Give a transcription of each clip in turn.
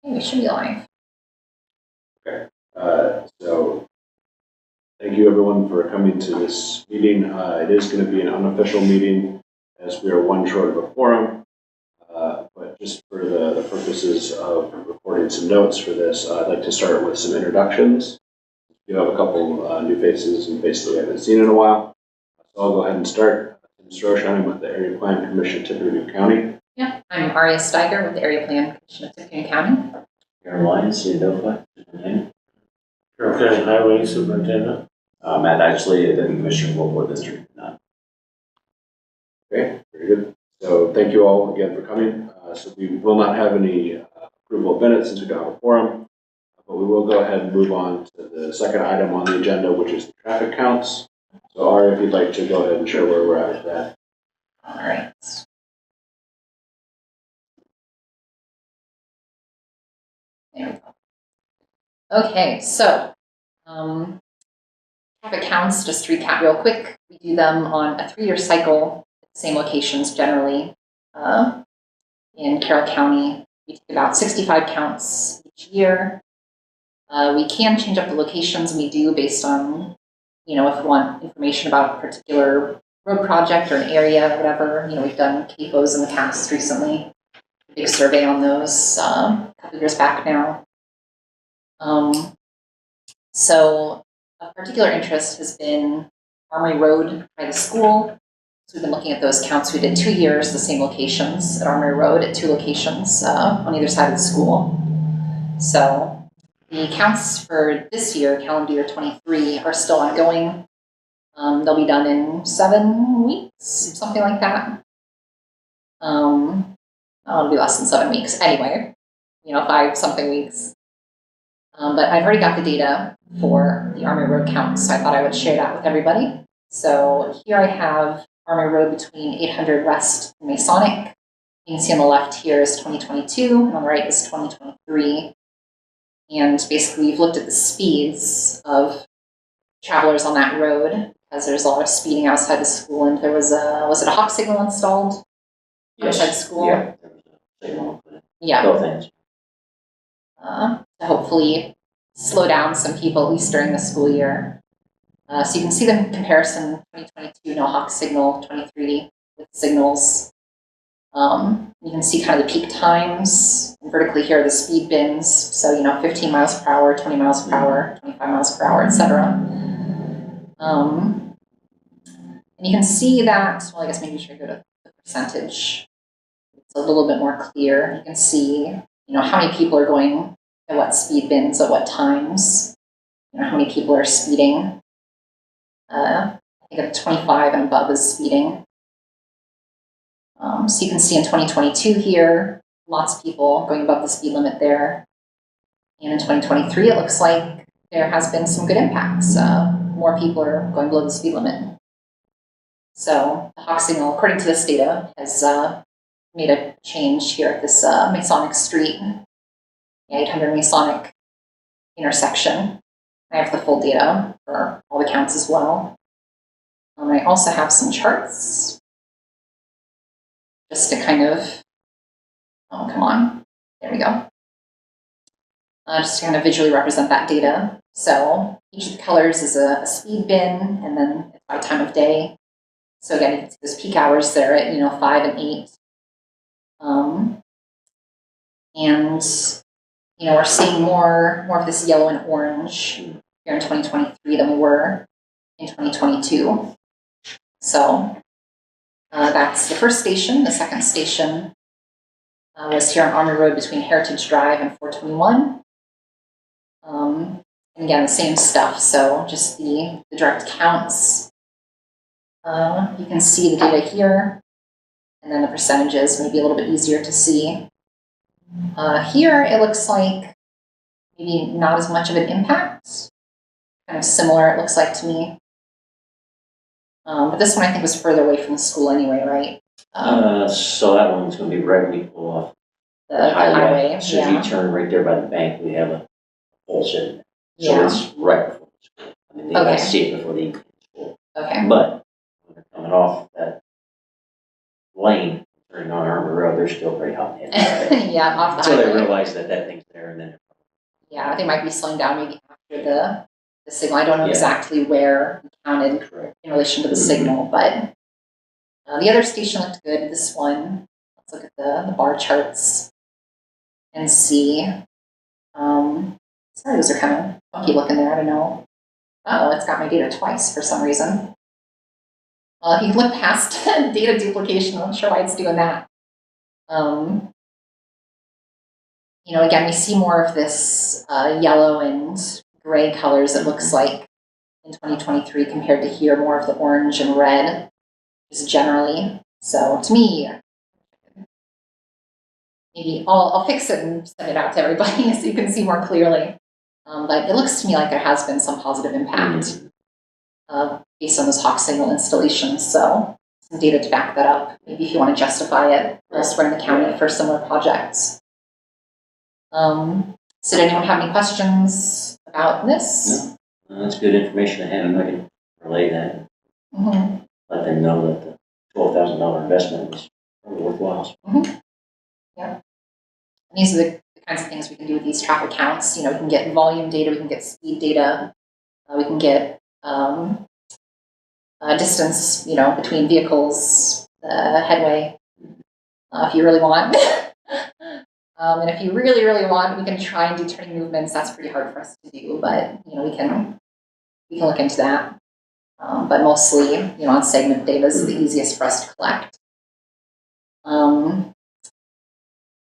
We should be live. Okay. So thank you everyone for coming to this meeting. It is going to be an unofficial meeting as we are one short of a quorum. But just for the purposes of recording some notes for this, I'd like to start with some introductions. You have a couple new faces and faces we haven't seen in a while. So I'll go ahead and start. Tim Strosh, I'm with the Area Plan Commission, Tippecanoe County. Yeah, I'm Aria Steiger with the Area Plan Commission of Tippecanoe County. Carroll Lyons, Superintendent. Carroll County Highway Superintendent. Matt Ashley, Deputy Commissioner, Local District 9. Okay, very good. So thank you all again for coming. So we will not have any approval of minutes since we don't have a quorum, but we will go ahead and move on to the second item on the agenda, which is the traffic counts. So Aria, if you'd like to go ahead and share where we're at with that. All right. There we go. Okay, so traffic counts, just to recap real quick, we do them on a 3-year cycle, same locations generally. In Carroll County, we take about 65 counts each year. We can change up the locations, and we do based on, if we want information about a particular road project or an area or whatever. We've done CAFOs in the past recently. A big survey on those a couple years back now. So a particular interest has been Armory Road by the school. So we've been looking at those counts. We did 2 years, the same locations at Armory Road at 2 locations on either side of the school. So the counts for this year, calendar year 23, are still ongoing. They'll be done in 7 weeks, something like that. It'll be less than 7 weeks anyway, 5-something weeks. But I've already got the data for the Armory Road count, so I thought I would share that with everybody. So here I have Armory Road between 800 West and Masonic. You can see on the left here is 2022, and on the right is 2023. And basically, we've looked at the speeds of travelers on that road, because there's a lot of speeding outside the school, and there was it a hawk signal installed outside the school? Yeah. There was a signal. Yeah. Both ends. To hopefully slow down some people, at least during the school year. So you can see the comparison, 2022, no hawk signal, 23 with signals. You can see kind of the peak times. And vertically here are the speed bins. So, 15 miles per hour, 20 miles per hour, 25 miles per hour, etc. And you can see that, well, I guess maybe we should go to the percentage. It's a little bit more clear. You can see, how many people are going at what speed bins at what times. How many people are speeding. I think at 25 and above is speeding. So you can see in 2022 here, lots of people going above the speed limit there. And in 2023, it looks like there has been some good impacts. More people are going below the speed limit. So the hawk signal, according to this data, has made a change here at this Masonic Street, 800 Masonic intersection. I have the full data for all the counts as well. I also have some charts just to kind of, oh, come on, there we go. Just to kind of visually represent that data. So each of the colors is a speed bin, and then it's by time of day. So again, you can see those peak hours there at 5 and 8. And we're seeing more of this yellow and orange here in 2023 than we were in 2022. So that's the first station. The second station was here on Armory Road between Heritage Drive and 421. And again, the same stuff. So just the direct counts. You can see the data here, and then the percentages may be a little bit easier to see. Here, it looks like maybe not as much of an impact. Kind of similar, it looks like to me. But this one I think was further away from the school anyway, right? So that one's going to be right when we pull off The highway. As soon as we turn right there by the bank, we have a pole shed. So Yeah. it's right before the school. I mean, they Okay. got to see it before they get to the school. Okay. But when they're coming off that lane, Turning on Arbor Road, they're still pretty hot. Yeah, off the Until they highway. realize that that thing's there, and then Yeah, they might be slowing down maybe after the signal. I don't know Yeah. exactly where we counted correct. in relation to the signal, but the other station looked good. This one, let's look at the bar charts and see. Sorry, those are kind of funky looking there. I don't know. Oh, it's got my data twice for some reason. Well, if you look past data duplication, I'm not sure why it's doing that. Again, we see more of this yellow and gray colors, it looks like, in 2023 compared to here, more of the orange and red, just generally. So to me, maybe I'll fix it and send it out to everybody so you can see more clearly. But it looks to me like there has been some positive impact based on those Hawk signal installations. So some data to back that up. Maybe if you want to justify it elsewhere in the county for similar projects. So did anyone have any questions about this? No, that's good information to have, and I can relay that. Let them know that the $12,000 investment was probably worthwhile. Yeah. And these are the kinds of things we can do with these traffic counts. We can get volume data, we can get speed data, we can get distance, between vehicles, headway, if you really want. And if you really, really want, we can try and do turning movements. That's pretty hard for us to do, but we can look into that. But mostly, on segment data is the easiest for us to collect.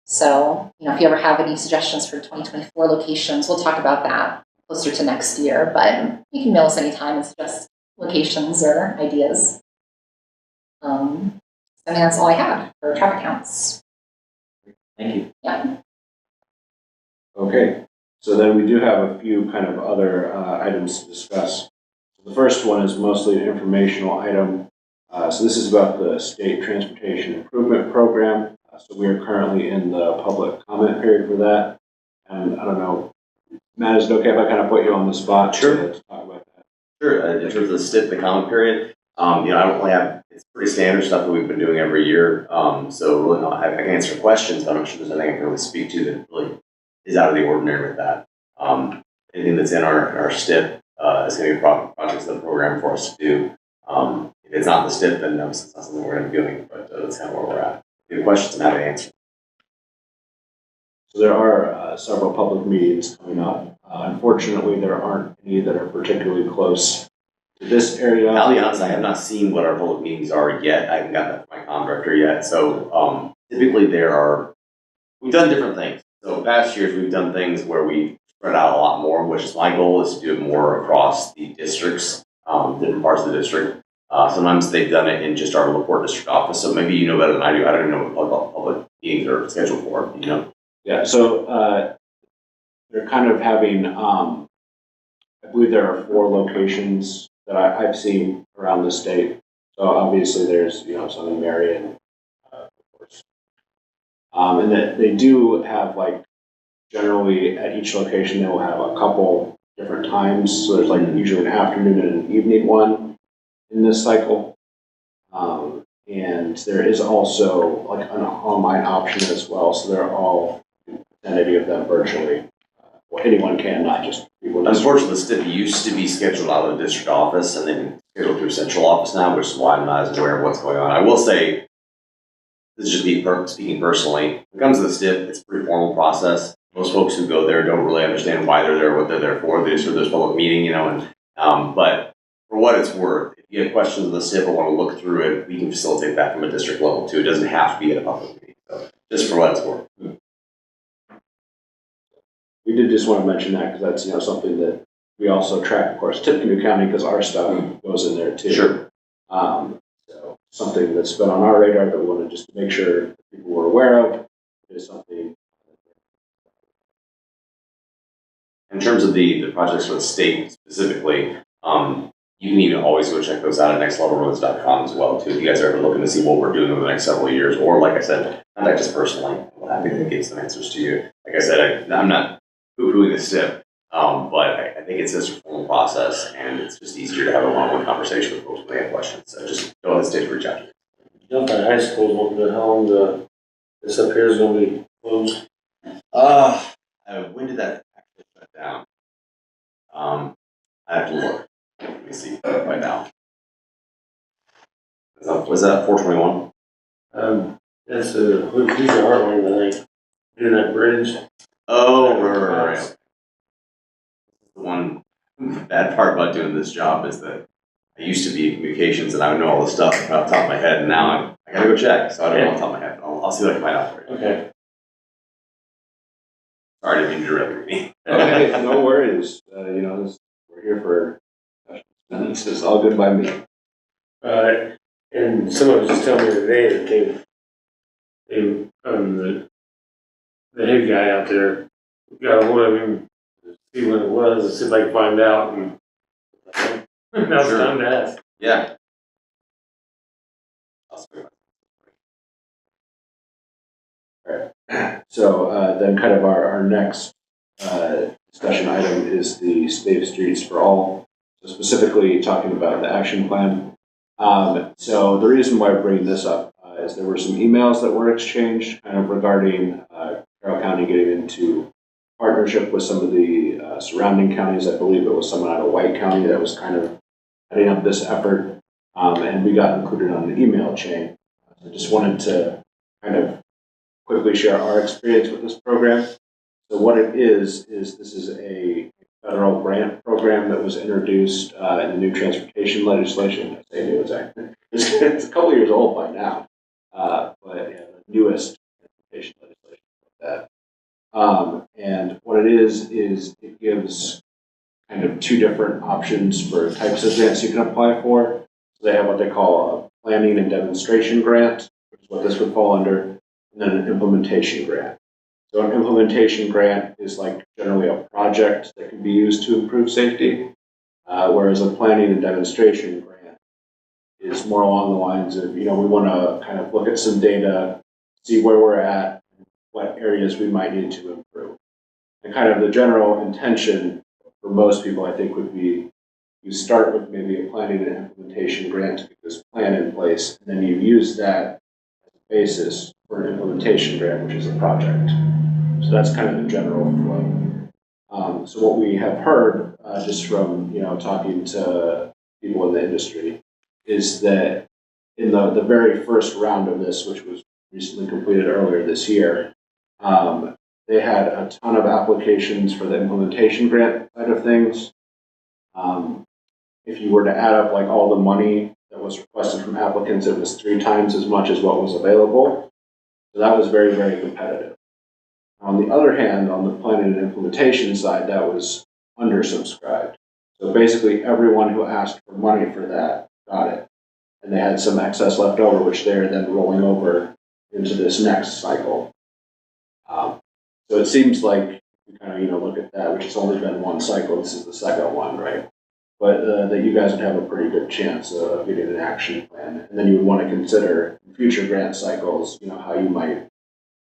So, if you ever have any suggestions for 2024 locations, we'll talk about that closer to next year. But you can mail us anytime and suggest locations or ideas. That's all I had for traffic counts. Thank you. Yeah. Okay, so then we do have a few kind of other items to discuss. The first one is mostly an informational item. So this is about the State Transportation Improvement Program. So we are currently in the public comment period for that. And I don't know, Matt, is it okay if I kind of put you on the spot? Sure. To talk about that? Sure. In terms of the STIP, the comment period, I don't really have, it's pretty standard stuff that we've been doing every year. So really, I can answer questions, but I'm not sure there's anything I can really speak to that really is out of the ordinary with that. Anything that's in our STIP is going to be projects in the program for us to do. If it's not the STIP, then no, it's not something we're going to be doing, but that's kind of where we're at. If you have questions, I'm happy to answer. So there are several public meetings coming up. Unfortunately, there aren't any that are particularly close to this area. I'll be honest, I have not seen what our public meetings are yet. I haven't got that from my comm director yet. So typically we've done different things. So past years, we've done things where we spread out a lot more, which is my goal is to do it more across the districts, different parts of the district. Sometimes they've done it in just our LaPorte district office. So maybe you know better than I do. I don't even know what public meetings are scheduled for, Yeah, so they're kind of having, I believe there are 4 locations that I've seen around the state. So obviously there's, some in Marion, of course. And that they do have, like, generally at each location they will have a couple different times. So there's like usually an afternoon and an evening one in this cycle. And there is also like an online option as well. So they're all, any of them virtually. Well, anyone can, not just people. Unfortunately, the STIP used to be scheduled out of the district office and then scheduled through central office now, which is why I'm not as aware of what's going on. I will say, this is just me speaking personally. When it comes to the STIP, it's a pretty formal process. Most folks who go there don't really understand why they're there, what they're there for. They just heard this public meeting, but for what it's worth, if you have questions on the STIP or want to look through it, we can facilitate that from a district level too. It doesn't have to be at a public meeting. So just for what it's worth. We did just want to mention that because that's something that we also track, of course, Tippecanoe County, because our stuff goes in there too. Sure. So something that's been on our radar that we wanted just to make sure people were aware of is something. In terms of the projects for the state specifically, you can even always go check those out at nextlevelroads.com as well too. If you guys are ever looking to see what we're doing over the next several years, or like I said, contact us personally. I'm happy to get some answers to you. Like I said, I'm not poo-pooing the STIP, but I think it's just a formal process, and it's just easier to have a one-on-one conversation with folks when they have questions. So just don't hesitate to reach out. Delphi High School's wanting to home, this up here is gonna be closed. When did that actually shut down? I have to look. Let me see right now. Was that 421? That's who's your heartland, I think, doing that bridge. Oh, right. The one bad part about doing this job is that I used to be in communications and I would know all this stuff off the top of my head, and now I gotta go check, so I don't know off the top of my head. I'll see what I can find out for you. Okay. Sorry to interrupt me. Okay, no worries. We're here for this is all good by me. And someone was just telling me today that the head guy out there got a hold of him to see when it was, and see if I can find out, and now it's Sure. time to ask. Yeah. So then kind of our next discussion item is the Safe Streets for All, so specifically talking about the action plan. So the reason why I'm bringing this up is there were some emails that were exchanged kind of regarding Carroll County getting into partnership with some of the surrounding counties. I believe it was someone out of White County that was kind of heading up this effort, and we got included on the email chain. I just wanted to kind of quickly share our experience with this program. So what it is this is a federal grant program that was introduced in the new transportation legislation. I say new, it's a couple years old by now, but yeah, the newest transportation legislation like that. And what it is it gives kind of two different options for types of grants you can apply for. So they have what they call a planning and demonstration grant, which is what this would fall under, and then an implementation grant. So an implementation grant is like generally a project that can be used to improve safety, whereas a planning and demonstration grant is more along the lines of, we want to kind of look at some data, see where we're at, what areas we might need to improve. And kind of the general intention for most people, I think, would be you start with maybe a planning and implementation grant to get this plan in place, and then you use that as a basis for an implementation grant, which is a project. So that's kind of the general flow. So what we have heard just from talking to people in the industry is that in the very first round of this, which was recently completed earlier this year, they had a ton of applications for the implementation grant side of things. If you were to add up like all the money that was requested from applicants, it was 3 times as much as what was available. So that was very, very competitive. On the other hand, on the planning and implementation side, that was undersubscribed. So basically everyone who asked for money for that got it. And they had some excess left over, which they're then rolling over into this next cycle. So it seems like you kind of look at that, which has only been one cycle. This is the second one, right? But that you guys would have a pretty good chance of getting an action plan. And then you would want to consider in future grant cycles, how you might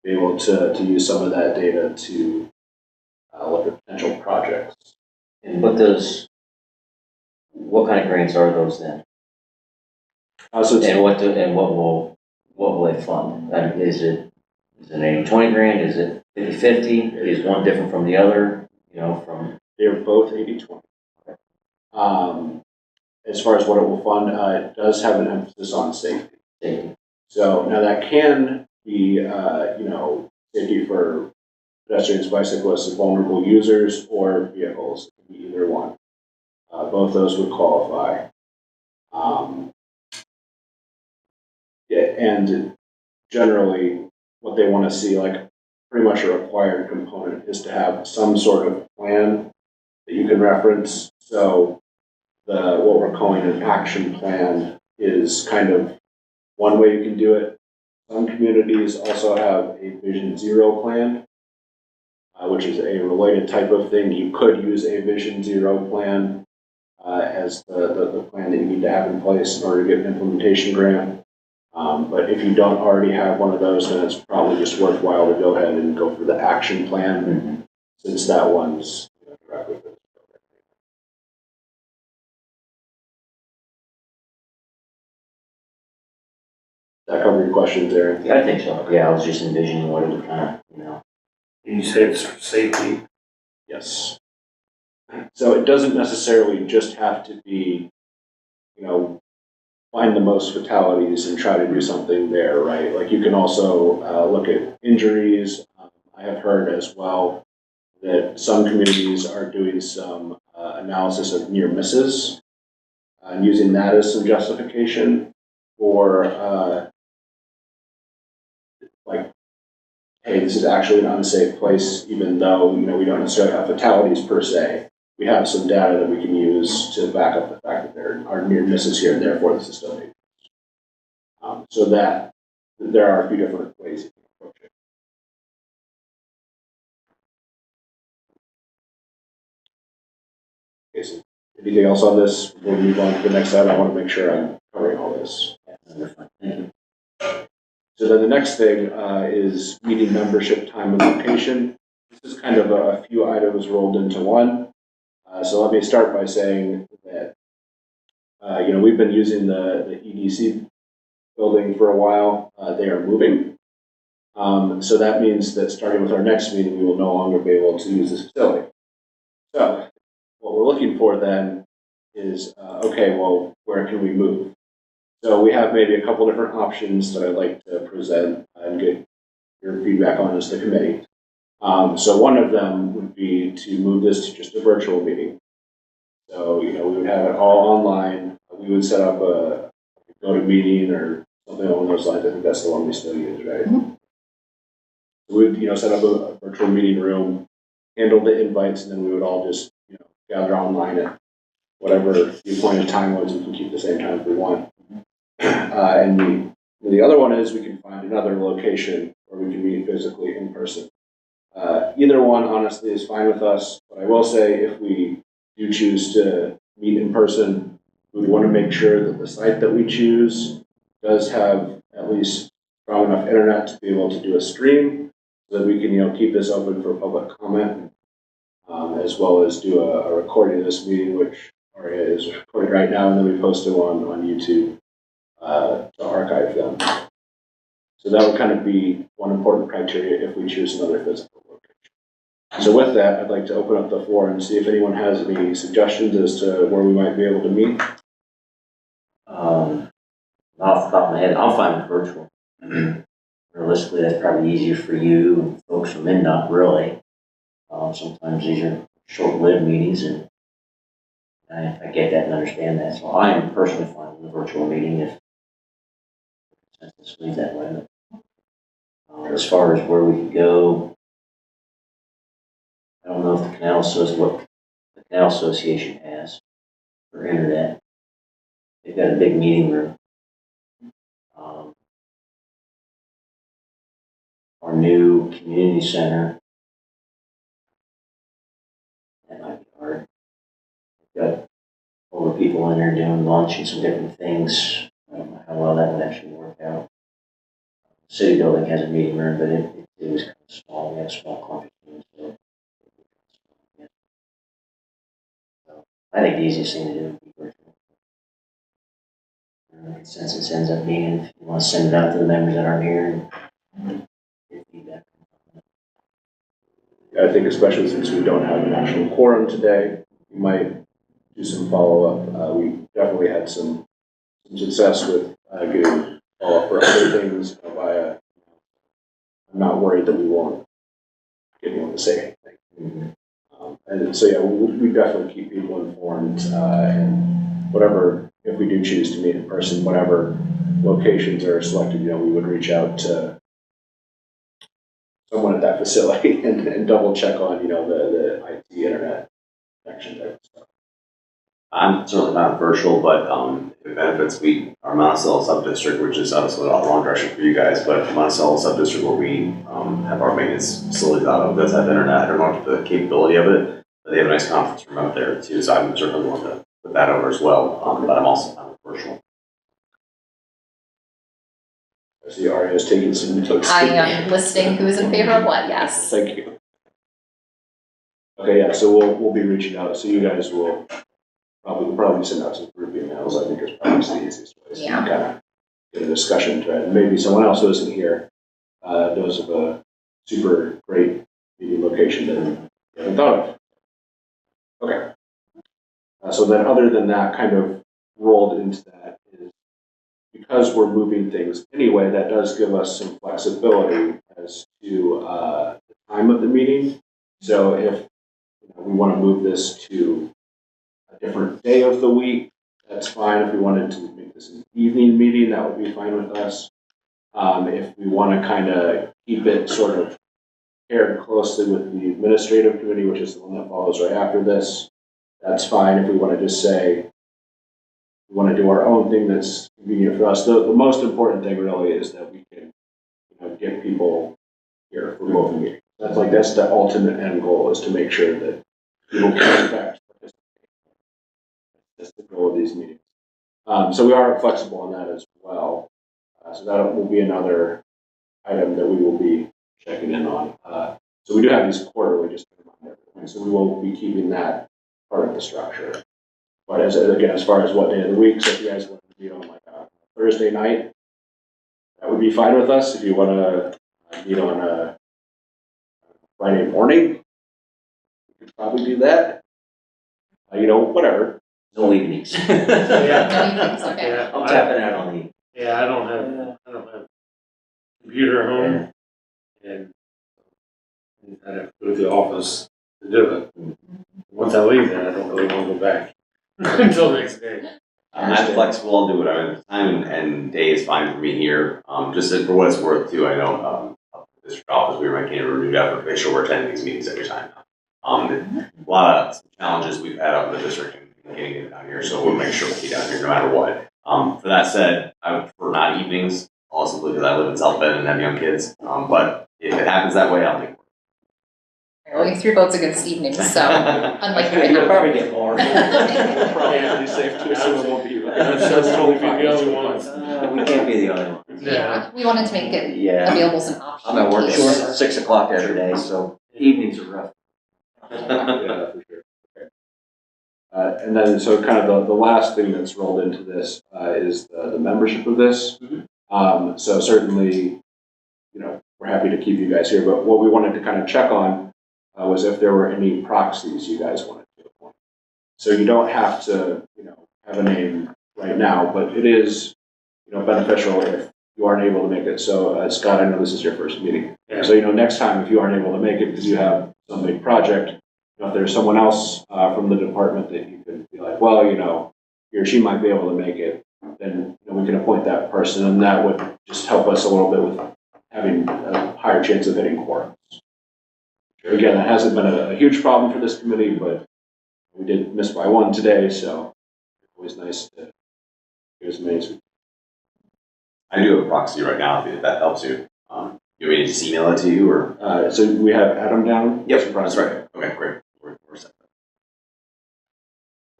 be able to use some of that data to look at potential projects. And what kind of grants are those then? And what will they fund? I mean, is it an 80-20 grant? Is it 50-50? Is one different from the other? They're both 80-20. As far as what it will fund, it does have an emphasis on safety. So now that can be, safety for pedestrians, bicyclists, and vulnerable users, or vehicles. It can be either one. Both those would qualify. And generally, what they want to see, like pretty much a required component, is to have some sort of plan that you can reference. So what we're calling an action plan is kind of one way you can do it. Some communities also have a Vision Zero plan, which is a related type of thing. You could use a Vision Zero plan as the plan that you need to have in place in order to get an implementation grant. But if you don't already have one of those, then it's probably just worthwhile to go ahead and go for the action plan, since that one's directly for that cover your questions there? Yeah, I think so. Yeah, I was just envisioning what it would kind of, And you say it's for safety. Yes. So it doesn't necessarily just have to be, find the most fatalities and try to do something there, right? Like you can also look at injuries. I have heard as well that some communities are doing some analysis of near misses and using that as some justification for like, hey, this is actually an unsafe place, even though, we don't necessarily have fatalities per se. We have some data that we can use to back up the fact that there are near misses here, and therefore this is still dangerous. So that there are a few different ways you can approach it. Okay, so anything else on this before we move on to the next item? I want to make sure I'm covering all this. So then the next thing is meeting membership time and location. This is kind of a few items rolled into one. So let me start by saying that, we've been using the EDC building for a while. They are moving. So that means that starting with our next meeting, we will no longer be able to use this facility. So what we're looking for then is, okay, well, where can we move? So we have maybe a couple different options that I'd like to present and get your feedback on as the committee. So one of them would be to move this to just a virtual meeting. So, we would have it all online. We would set up a GoToMeeting or something along those lines. I think that's the one we still use, right? Mm-hmm. We would, set up a virtual meeting room, handle the invites, and then we would all just, gather online at whatever the appointed time was. We can keep the same time if we want. And the other one is we can find another location where we can meet physically in person. Either one, honestly, is fine with us. But I will say, if we do choose to meet in person, we would want to make sure that the site that we choose does have at least strong enough internet to be able to do a stream, so that we can, keep this open for public comment, as well as do a recording of this meeting, which is recorded right now, and then we post it on YouTube to archive them. So that would kind of be one important criteria if we choose another physical location. So with that, I'd like to open up the floor and see if anyone has any suggestions as to where we might be able to meet. Off the top of my head, I'll find it virtual. Realistically, that's probably easier for you and folks from not really. Sometimes these are short-lived meetings, and I get that and understand that. So I am personally fine with a virtual meeting if it's leave that way. As far as where we could go, I don't know if the Canal Association has for internet. They've got a big meeting room. Our new community center, that might be hard. We've got older people in there doing lunch and some different things. I don't know how well that would actually work out. The city building has a meeting room, but it was kind of small. We had a small conference room, so I think the easiest thing to do would be virtual. The consensus ends up being, if you want to send it out to the members that aren't here and get feedback. I think especially since we don't have an actual quorum today, we might do some follow-up. We definitely had some success with getting follow-up for other things via. I'm not worried that we won't get anyone to say anything. And so, yeah, we definitely keep people informed, and whatever, if we do choose to meet in person, whatever locations are selected, we would reach out to someone at that facility and double check on, the IT internet connection type of stuff. I'm certainly not virtual, but it benefits our Monticello sub-district, which is obviously not the wrong direction for you guys, but Monticello sub-district where we have our maintenance facilities out of, does have internet. I don't know the capability of it, but they have a nice conference room out there too, so I'm certainly willing to put that over as well, but I'm also fine with virtual. I see Aria is taking some notes. I am listing who's in favor of what, yes. Thank you. Okay, yeah, so we'll be reaching out, so you guys will probably send out some group emails. I think it's probably the easiest way. So yeah. get a discussion to it. And maybe someone else who isn't here knows of a super great meeting location that we haven't thought of. Okay. So then other than that, kind of rolled into that is because we're moving things anyway, that does give us some flexibility as to the time of the meeting. So if we want to move this to a different day of the week, that's fine. If we wanted to make this an evening meeting, that would be fine with us. If we want to kind of keep it sort of paired closely with the administrative committee, which is the one that follows right after this, that's fine. If we want to just say we want to do our own thing that's convenient for us, the most important thing really is that we can get people here for both meetings. That's the ultimate end goal, is to make sure that people can in fact participate. That's the goal of these meetings. So we are flexible on that as well. So that will be another item that we will be checking in on. So we do have these quarterly, just to remind everyone. So we will be keeping that part of the structure. But as far as what day of the week, so if you guys want to meet on like a Thursday night, that would be fine with us. If you want to meet on a Friday morning, we could probably do that. Whatever. No evenings. Yeah. Okay. Yeah, I'm tapping out on the. Yeah, I don't have a computer at home, and I have to go to the office to do it. Once I leave there, I don't really want to go back until the next day. I'm flexible, I'll do whatever. Time and day is fine for me here. Just for what it's worth too, I know up at the district office, we were making a renewed effort to make sure we're attending these meetings every time now. A lot of challenges we've had up in the district and getting it down here, so we'll make sure we get down here no matter what. For that said, I would prefer not evenings, also because I live in South Bend and have young kids. But if it happens that way, I'll make it work. Only 3 votes against evenings, so unlike right You'll now. probably get more. We're probably safe to assume it won't be. That's totally fine. The other ones. We can't be the only ones. Yeah. We wanted to make it Yeah. available as an option. I'm at work in at case. 6 o'clock every day, so evenings are rough. Yeah, for sure. Okay. And then, so kind of the last thing that's rolled into this is the membership of this. So certainly, we're happy to keep you guys here, but what we wanted to kind of check on was if there were any proxies you guys wanted to appoint. So you don't have to, have a name right now, but it is, beneficial if you aren't able to make it. So Scott, I know this is your first meeting. Yeah. So, next time if you aren't able to make it because you have some big project, if there's someone else from the department that you could be like, well, he or she might be able to make it, then we can appoint that person, and that would just help us a little bit with having a higher chance of hitting quorums. Again, that hasn't been a huge problem for this committee, but we did miss by one today, so it's always nice to get as many as we can. I do have a proxy right now, if that helps you. You want me to just email it to you, or? So we have Adam down. Yep, that's right. Okay, great. We're set.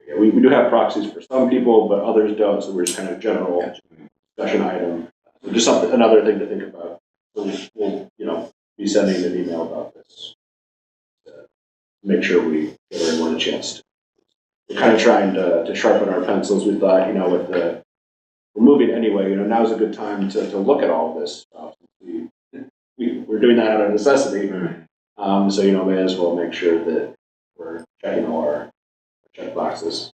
Yeah, we do have proxies for some people, but others don't, so we're just kind of general discussion item. So just another thing to think about. So we'll be sending an email about this. Make sure we give everyone a chance. We're kind of trying to sharpen our pencils. We thought, with we're moving anyway, now's a good time to look at all of this stuff. We're doing that out of necessity. So, may as well make sure that we're checking all our check boxes.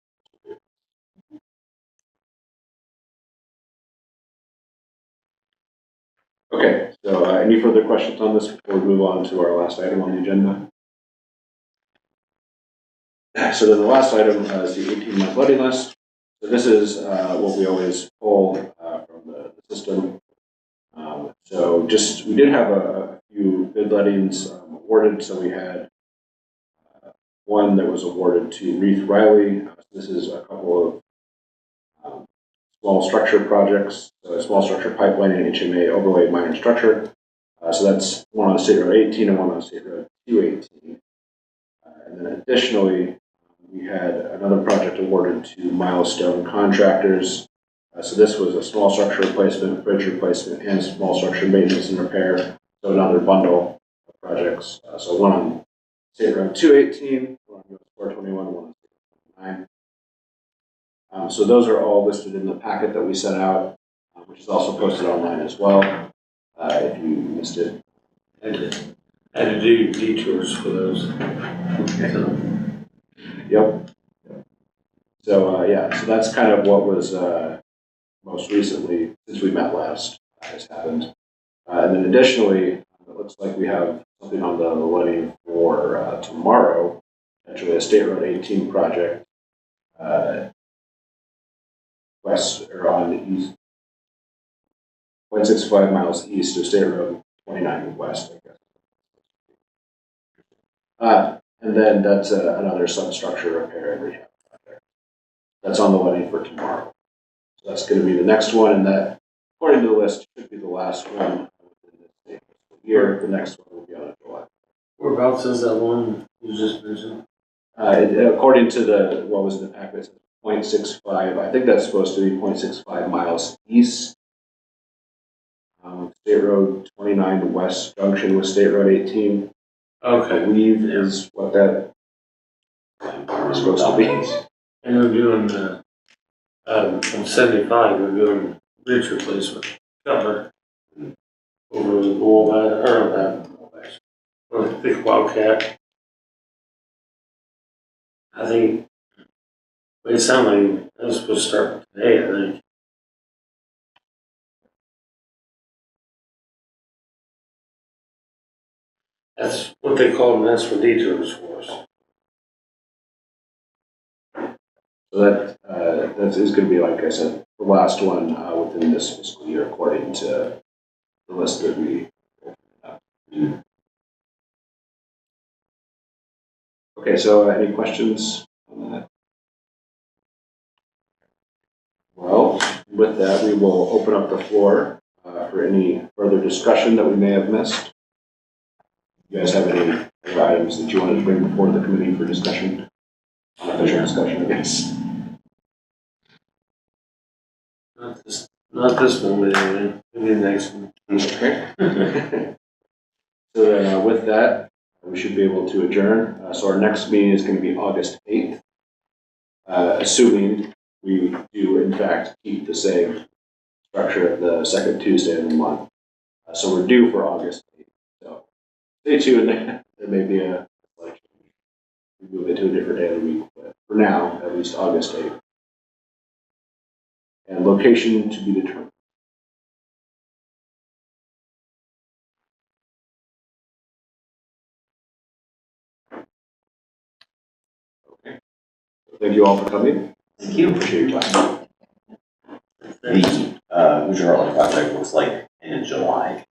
Okay, so any further questions on this before we move on to our last item on the agenda? So then the last item is the 18-month letting list. So this is what we always pull from the system. So we did have a few bid lettings awarded. So we had one that was awarded to Reith Riley. This is a couple of small structure projects, small structure pipeline and HMA overlay minor structure. So that's one on State Road 18 and one on State Road 218. And then additionally, we had another project awarded to Milestone Contractors. So this was a small structure replacement, bridge replacement, and small structure maintenance and repair. So another bundle of projects. So one on State Road 218, one on US 421, one on State Road 9. So those are all listed in the packet that we sent out. which is also posted online as well, if you missed it. Had to do detours for those. So, Yep. So, yeah, so that's kind of what was most recently, since we met last, has happened. And then additionally, it looks like we have something on the letting for tomorrow, actually a State Road 18 project, west or on the east, 0.65 miles east of State Road 29 west, I guess. And then that's another substructure repair and rehab project. That's on the letting for tomorrow. So that's going to be the next one, and that, according to the list, should be the last one within this year. The next one will be on July. whereabouts is that one you just mentioned? According to what was in the packet, it's 0.65. I think that's supposed to be 0.65 miles east. State Road 29 west junction with State Road 18. I Okay. believe is what that is supposed to be. And they're doing, on 75, they're doing bridge replacement. Cutler. Over the Wabash, or the Thick Wildcat. I think, it sounded like that was supposed to start today, I think. That's what they call them, that's for detours for us. So that is going to be, like I said, the last one within this fiscal year, according to the list that we opened up. Okay, so any questions on that? Well, with that, we will open up the floor for any further discussion that we may have missed. You guys have any other items that you want to bring before the committee for discussion? Unofficial discussion, I guess. Not this one, but anyway, maybe the next one. Okay. So then with that, we should be able to adjourn. So our next meeting is going to be August 8th, assuming we do in fact keep the same structure of the second Tuesday of the month. So we're due for August 8th. So stay tuned. There may be a selection. We move it to a different day of the week, but for now, at least August 8th. And location to be determined. Okay. So thank you all for coming. Thank you. Appreciate your time. The Gujarat project looks like in July.